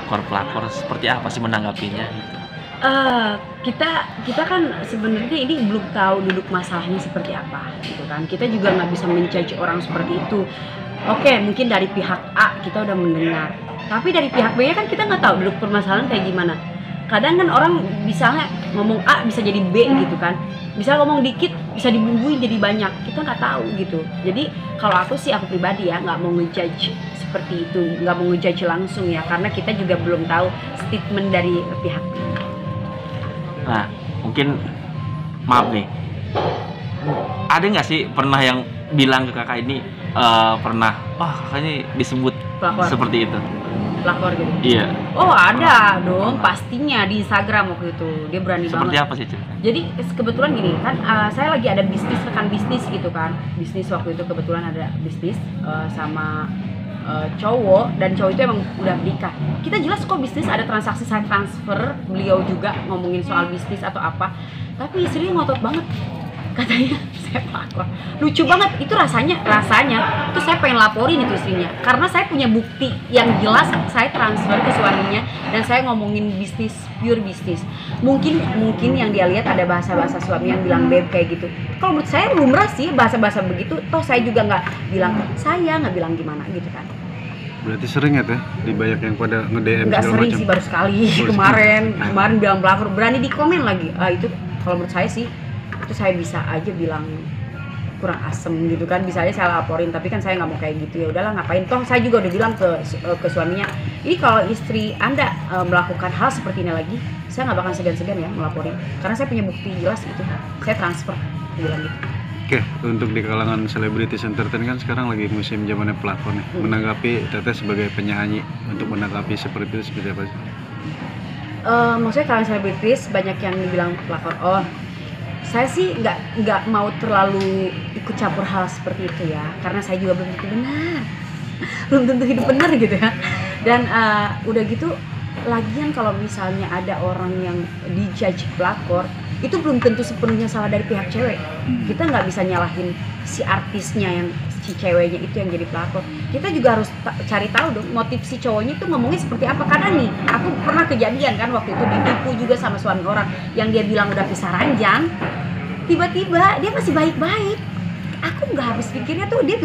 pelakor seperti apa sih menanggapinya? Kita kan sebenarnya ini belum tahu duduk masalahnya seperti apa gitu kan. Kita juga nggak bisa menjudge orang seperti itu. Oke, mungkin dari pihak A kita udah mendengar, tapi dari pihak B nya kan kita nggak tahu duduk permasalahan kayak gimana. Kadang kan orang misalnya ngomong A bisa jadi B gitu kan, bisa ngomong dikit bisa dibumbuin jadi banyak, kita nggak tahu gitu. Jadi kalau aku pribadi ya nggak mau ngejudge seperti itu, nggak mau ngejudge langsung ya, karena kita juga belum tahu statement dari pihak B. Nah, mungkin maaf nih, ada nggak sih pernah yang bilang ke kakak ini pernah, wah kakak ini disebut Pelakor. seperti itu? Pelakor gitu. Iya. Oh ada dong, pastinya di Instagram waktu itu dia berani Seperti banget. apa sih ceritanya? Jadi kebetulan gini kan, saya lagi ada rekan bisnis gitu kan, bisnis waktu itu kebetulan ada bisnis sama cowok, dan cowok itu emang udah menikah. Kita jelas kok bisnis ada transaksi saya transfer, beliau juga ngomongin soal bisnis atau apa, tapi istrinya ngotot banget, katanya saya pelakor. Lucu banget itu rasanya itu saya pengen laporin itu istrinya, karena saya punya bukti yang jelas saya transfer ke suaminya dan saya ngomongin bisnis, pure bisnis. Mungkin yang dia lihat ada bahasa-bahasa suami yang bilang beb kayak gitu. Kalau menurut saya lumrah sih bahasa-bahasa begitu, toh saya juga nggak bilang nggak bilang gimana gitu kan. Berarti sering ya teh di banyak yang pada nge-DM Nggak segala sering macam. sih, baru sekali kemarin bilang pelakor, berani di komen lagi. Itu kalau menurut saya sih itu saya bisa aja bilang kurang asem gitu kan, bisa aja saya laporin, tapi kan saya nggak mau kayak gitu. Ya udahlah, ngapain, toh saya juga udah bilang ke suaminya, ini kalau istri Anda melakukan hal seperti ini lagi, saya nggak bakal segan-segan ya melaporin, karena saya punya bukti jelas gitu, saya transfer, saya bilang gitu. Oke, untuk di kalangan selebritis entertain kan sekarang lagi musim zamannya pelakor nih. Menanggapi teteh sebagai penyanyi, untuk menanggapi seperti itu seperti apa sih? Maksudnya kalangan selebritis banyak yang dibilang pelakor. Oh, saya sih nggak mau terlalu ikut campur hal seperti itu ya, karena saya juga belum tentu benar, belum tentu hidup benar gitu ya. Dan udah gitu, lagian kalau misalnya ada orang yang dijudge pelakor, itu belum tentu sepenuhnya salah dari pihak cewek. Kita nggak bisa nyalahin si artisnya, yang si ceweknya itu yang jadi pelakor. Kita juga harus cari tahu dong motif si cowoknya itu ngomongnya seperti apa. Karena nih, aku pernah kejadian kan waktu itu ditipu juga sama suami orang yang dia bilang udah pisah ranjang, tiba-tiba dia masih baik-baik. Aku nggak habis pikirnya tuh dia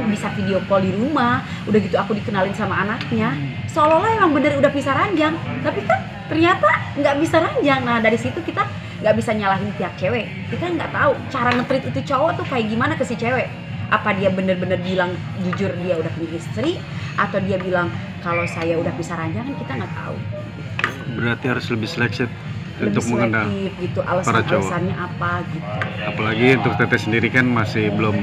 bisa video call di rumah, udah gitu aku dikenalin sama anaknya, seolah-olah emang bener udah pisah ranjang, tapi kan ternyata nggak bisa ranjang. Nah dari situ kita nggak bisa nyalahin pihak cewek, kita nggak tahu cara nge-treat itu cowok tuh kayak gimana ke si cewek. Apa dia bener-bener bilang jujur dia udah punya istri, atau dia bilang kalau saya udah pisah ranjang, kan kita nggak tahu. Berarti harus lebih selektif Lebih untuk mengenal selektif gitu, para cowok. alasannya apa gitu. Apalagi untuk teteh sendiri kan masih belum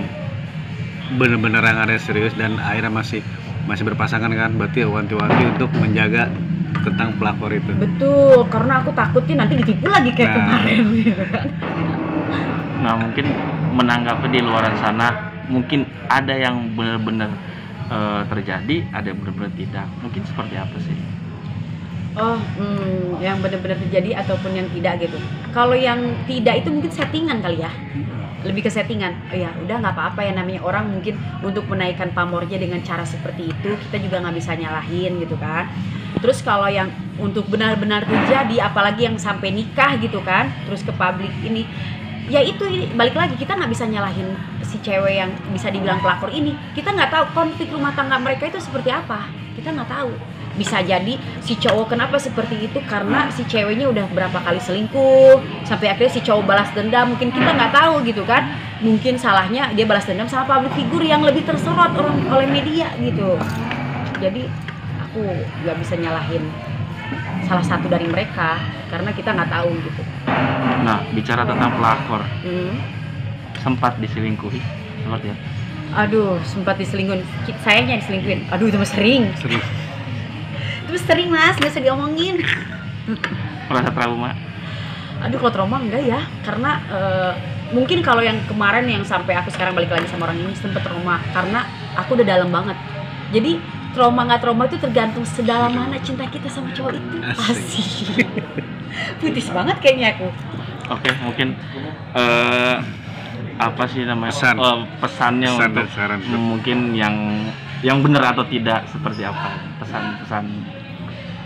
benar-benar yang ada serius, dan akhirnya masih berpasangan kan, berarti wanti-wanti untuk menjaga tentang pelakor itu. Betul, karena aku takutnya nanti ditipu lagi kayak kemarin gitu kan. Nah, mungkin menanggapi di luar sana, mungkin ada yang benar-benar terjadi, ada yang benar-benar tidak. Mungkin seperti apa sih? Yang benar-benar terjadi ataupun yang tidak gitu. Kalau yang tidak itu mungkin settingan kali ya, lebih ke settingan. Ya udah, nggak apa-apa ya, namanya orang mungkin untuk menaikkan pamornya dengan cara seperti itu, kita juga nggak bisa nyalahin gitu kan. Terus kalau yang untuk benar-benar terjadi, apalagi yang sampai nikah gitu kan, terus ke publik ini, ya itu balik lagi, kita nggak bisa nyalahin si cewek yang bisa dibilang pelakor ini. Kita nggak tahu konflik rumah tangga mereka itu seperti apa, kita nggak tahu. Bisa jadi si cowok kenapa seperti itu karena si ceweknya udah berapa kali selingkuh sampai akhirnya si cowok balas dendam, mungkin kita nggak tahu gitu kan. Mungkin salahnya dia balas dendam sama public figure yang lebih tersorot oleh media gitu. Jadi aku nggak bisa nyalahin salah satu dari mereka karena kita nggak tahu gitu. Nah, bicara tentang pelakor, sempat diselingkuhi seperti apa? Aduh, sempat diselingkuhin. Sayangnya diselingkuhin. Aduh, itu mah sering. Itu sering mas, nggak usah diomongin. Merasa trauma? Aduh, kalau trauma enggak ya, karena mungkin kalau yang kemarin yang sampai aku sekarang balik lagi sama orang ini sempet trauma karena aku udah dalam banget. Jadi trauma nggak trauma itu tergantung sedalam mana cinta kita sama cowok itu. Asik. Putis banget kayaknya aku. Oke, mungkin apa sih namanya pesannya Pesan untuk dan saran. mungkin yang benar atau tidak seperti apa pesan-pesan?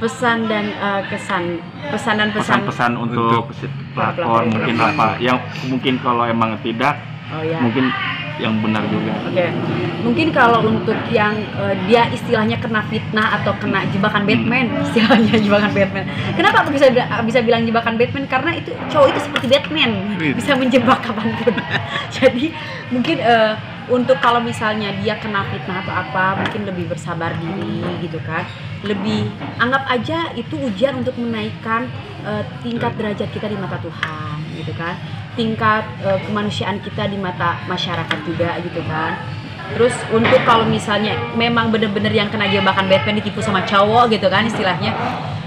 pesan dan kesan, pesan dan pesan. pesan-pesan untuk pelakor mungkin apa yang mungkin kalau emang tidak Oh ya. mungkin yang benar juga. Oke, mungkin kalau untuk yang dia istilahnya kena fitnah atau kena jebakan Batman, istilahnya jebakan Batman. Kenapa aku bisa bilang jebakan Batman? Karena itu cowok itu seperti Batman, bisa menjebak kapanpun. Jadi mungkin untuk kalau misalnya dia kena fitnah atau apa, mungkin lebih bersabar diri gitu kan. Lebih anggap aja itu ujian untuk menaikkan tingkat derajat kita di mata Tuhan gitu kan. Tingkat kemanusiaan kita di mata masyarakat juga gitu kan. Terus untuk kalau misalnya memang bener-bener yang kena jebakan Batman ditipu sama cowok gitu kan istilahnya,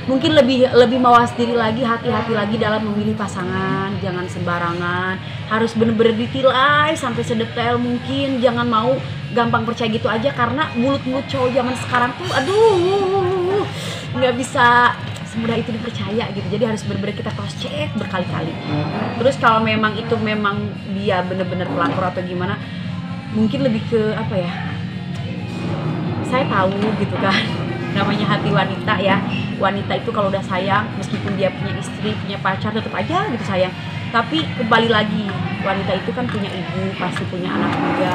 mungkin lebih mawas diri lagi, hati-hati lagi dalam memilih pasangan. Jangan sembarangan, harus bener-bener ditilai sampai sedetail mungkin. Jangan mau gampang percaya gitu aja, karena mulut-mulut cowok zaman sekarang tuh aduh nggak bisa semudah itu dipercaya gitu. Jadi harus benar-benar kita cross check berkali-kali. Terus kalau memang itu memang dia benar-benar pelakor atau gimana, mungkin lebih ke apa ya, saya tahu gitu kan, namanya hati wanita ya. Wanita itu kalau udah sayang, meskipun dia punya istri, punya pacar, tetap aja gitu sayang. Tapi kembali lagi, wanita itu kan punya ibu, pasti punya anak juga,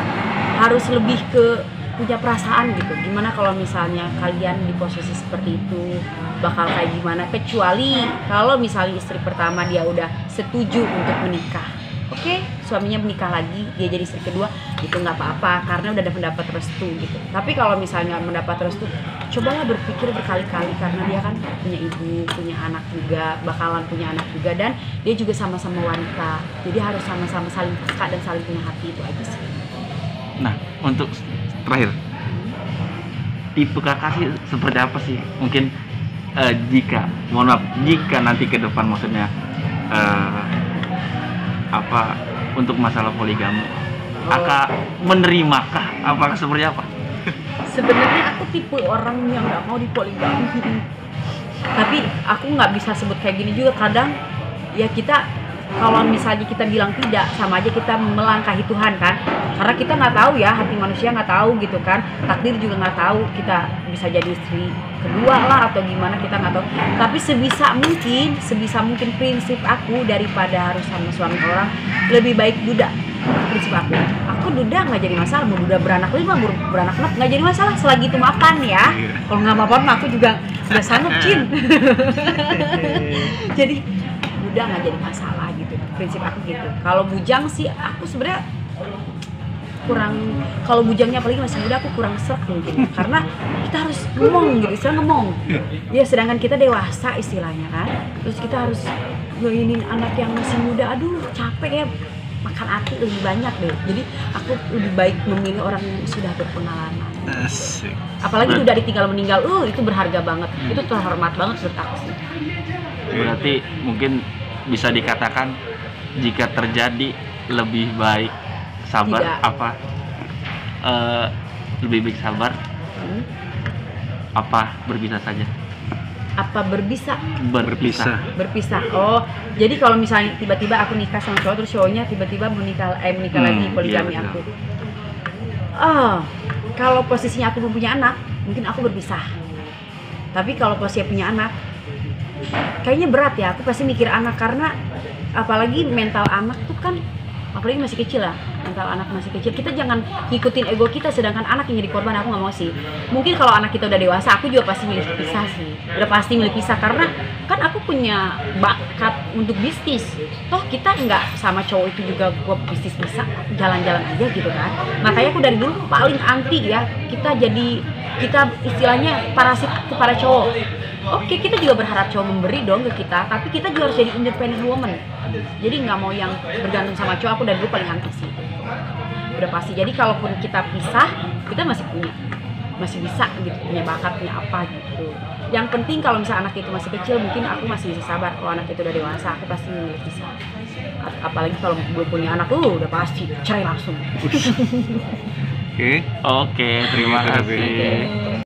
harus lebih ke punya perasaan gitu. Gimana kalau misalnya kalian di posisi seperti itu, bakal kayak gimana? Kecuali kalau misalnya istri pertama dia udah setuju untuk menikah, oke, suaminya menikah lagi, dia jadi istri kedua, itu nggak apa-apa karena udah ada mendapat restu gitu. Tapi kalau misalnya mendapat restu, cobalah berpikir berkali-kali, karena dia kan punya ibu, punya anak juga, bakalan punya anak juga, dan dia juga sama-sama wanita. Jadi harus sama-sama saling peka dan saling punya hati, itu aja sih. Nah, untuk terakhir, tipe kakak sih seperti apa sih? Mungkin jika nanti ke depan maksudnya apa untuk masalah poligami, kakak menerimakah? Apakah seperti apa? Sebenarnya aku tipe orang yang nggak mau dipoligami, tapi aku nggak bisa sebut kayak gini juga. Kadang ya kita kalau misalnya kita bilang tidak, sama aja kita melangkahi Tuhan kan, karena kita nggak tahu ya, hati manusia nggak tahu gitu kan, takdir juga nggak tahu, kita bisa jadi istri kedua lah atau gimana, kita nggak tahu. Tapi sebisa mungkin prinsip aku, daripada harus sama suami orang, lebih baik duda. Prinsip aku duda nggak jadi masalah, mau duda beranak 5, beranak 6 nggak jadi masalah, selagi itu mapan ya. Kalau nggak mapan aku juga udah sanggup Cin. Jadi duda nggak jadi masalah gitu, prinsip aku gitu. Kalau bujang sih aku sebenarnya kurang, kalau bujangnya apalagi masih muda aku kurang srek mungkin, karena kita harus ngomong gitu, istilah ngomong ya, sedangkan kita dewasa istilahnya kan, terus kita harus ngeinin anak yang masih muda, aduh capek ya, makan hati lebih banyak deh. Jadi aku lebih baik memilih orang yang sudah berpengalaman. Asik. Apalagi udah ditinggal meninggal, itu berharga banget, itu terhormat banget menurut aku sih. Berarti mungkin bisa dikatakan jika terjadi lebih baik sabar. Tidak. Apa lebih baik sabar apa berpisah saja? Apa berpisah? Berpisah. Oh, jadi kalau misalnya tiba-tiba aku nikah sama cowok, terus cowoknya tiba-tiba menikah lagi, poligami iya, aku. Kalau posisinya aku belum punya anak, mungkin aku berpisah. Tapi kalau posisinya punya anak, kayaknya berat ya. Aku pasti mikir anak, karena apalagi mental anak tuh kan, apalagi masih kecil lah, mental anak masih kecil, kita jangan ngikutin ego kita, sedangkan anak yang jadi korban. Aku nggak mau sih. Mungkin kalau anak kita udah dewasa, aku juga pasti milih pisah sih, udah pasti milih pisah, karena kan aku punya bakat untuk bisnis. Toh kita nggak sama cowok itu juga gua bisnis bisa jalan-jalan aja gitu kan. Makanya aku dari dulu paling anti ya, kita istilahnya parasit ke para cowok. Oke, kita juga berharap cowok memberi dong ke kita, tapi kita juga harus jadi independent woman. Jadi nggak mau yang bergantung sama cowok. Aku dari dulu paling anti sih, udah pasti. Jadi kalaupun kita pisah, kita masih bisa gitu, punya bakat, punya apa gitu. Yang penting kalau misalnya anak itu masih kecil, mungkin aku masih bisa sabar. Kalau anak itu udah dewasa, aku pasti milih pisah. Apalagi kalau belum punya anak, udah pasti cerai langsung. Oke. Oke, terima kasih.